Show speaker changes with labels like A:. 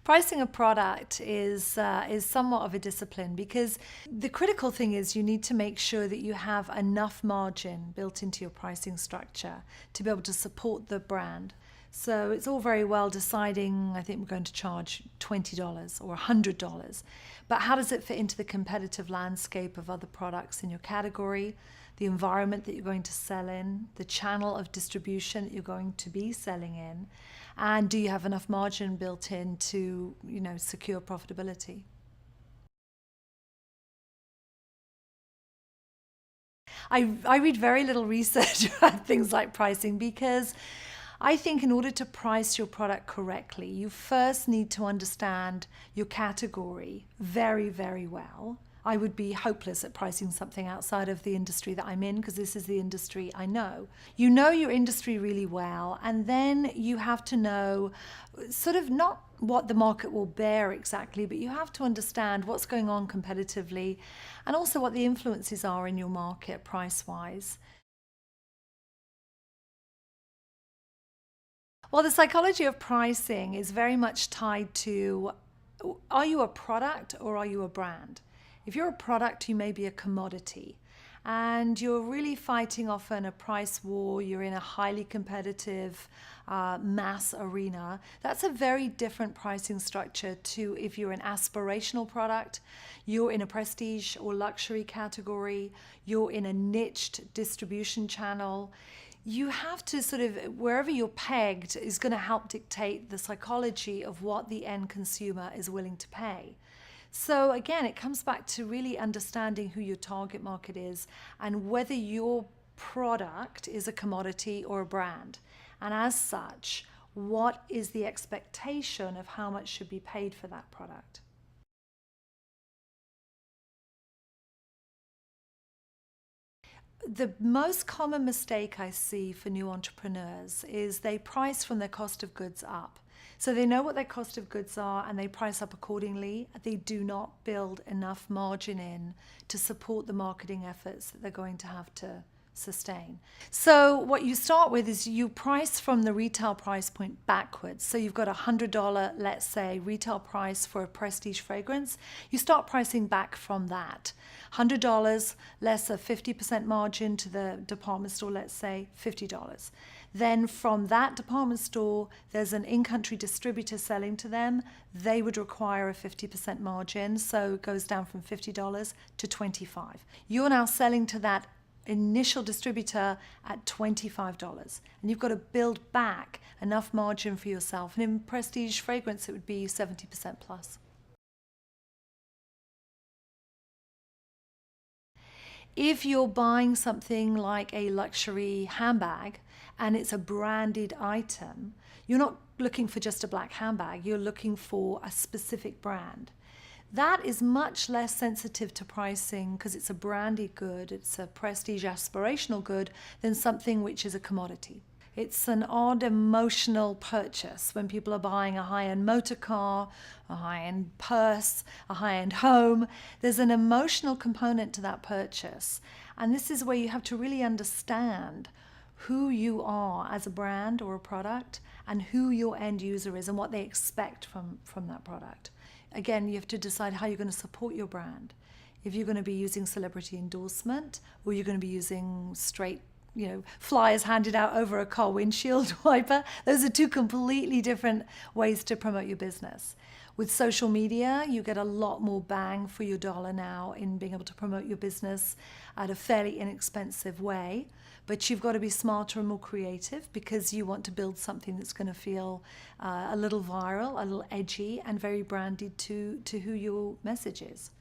A: Pricing a product is somewhat of a discipline, because the critical thing is you need to make sure that you have enough margin built into your pricing structure to be able to support the brand. So it's all very well deciding, I think we're going to charge $20 or $100, but how does it fit into the competitive landscape of other products in your category, the environment that you're going to sell in, the channel of distribution that you're going to be selling in, and do you have enough margin built in to, secure profitability? I read very little research about things like pricing, because I think in order to price your product correctly, you first need to understand your category very, very well. I would be hopeless at pricing something outside of the industry that I'm in, because this is the industry I know. You know your industry really well, and then you have to know sort of not what the market will bear exactly, but you have to understand what's going on competitively and also what the influences are in your market price-wise. Well, the psychology of pricing is very much tied to, are you a product or are you a brand? If you're a product, you may be a commodity, and you're really fighting often a price war. You're in a highly competitive mass arena. That's a very different pricing structure to if you're an aspirational product, you're in a prestige or luxury category, you're in a niched distribution channel. You have to sort of, wherever you're pegged is going to help dictate the psychology of what the end consumer is willing to pay. So again, it comes back to really understanding who your target market is and whether your product is a commodity or a brand. And as such, what is the expectation of how much should be paid for that product? The most common mistake I see for new entrepreneurs is they price from their cost of goods up. So they know what their cost of goods are and they price up accordingly. They do not build enough margin in to support the marketing efforts that they're going to have to sustain. So what you start with is you price from the retail price point backwards. So you've got $100, let's say, retail price for a prestige fragrance. You start pricing back from that. $100 less a 50% margin to the department store, let's say $50. Then from that department store, there's an in-country distributor selling to them. They would require a 50% margin, so it goes down from $50 to $25. You're now selling to that initial distributor at $25, and you've got to build back enough margin for yourself. And in prestige fragrance, it would be 70% plus. If you're buying something like a luxury handbag and it's a branded item, you're not looking for just a black handbag, you're looking for a specific brand. That is much less sensitive to pricing because it's a branded good, it's a prestige aspirational good, than something which is a commodity. It's an odd emotional purchase when people are buying a high-end motor car, a high-end purse, a high-end home. There's an emotional component to that purchase. And this is where you have to really understand who you are as a brand or a product and who your end user is and what they expect from that product. Again, you have to decide how you're going to support your brand. If you're going to be using celebrity endorsement, or you're going to be using straight flyers handed out over a car windshield wiper. Those are two completely different ways to promote your business. With social media, you get a lot more bang for your dollar now in being able to promote your business at a fairly inexpensive way. But you've got to be smarter and more creative because you want to build something that's going to feel a little viral, a little edgy, and very branded to who your message is.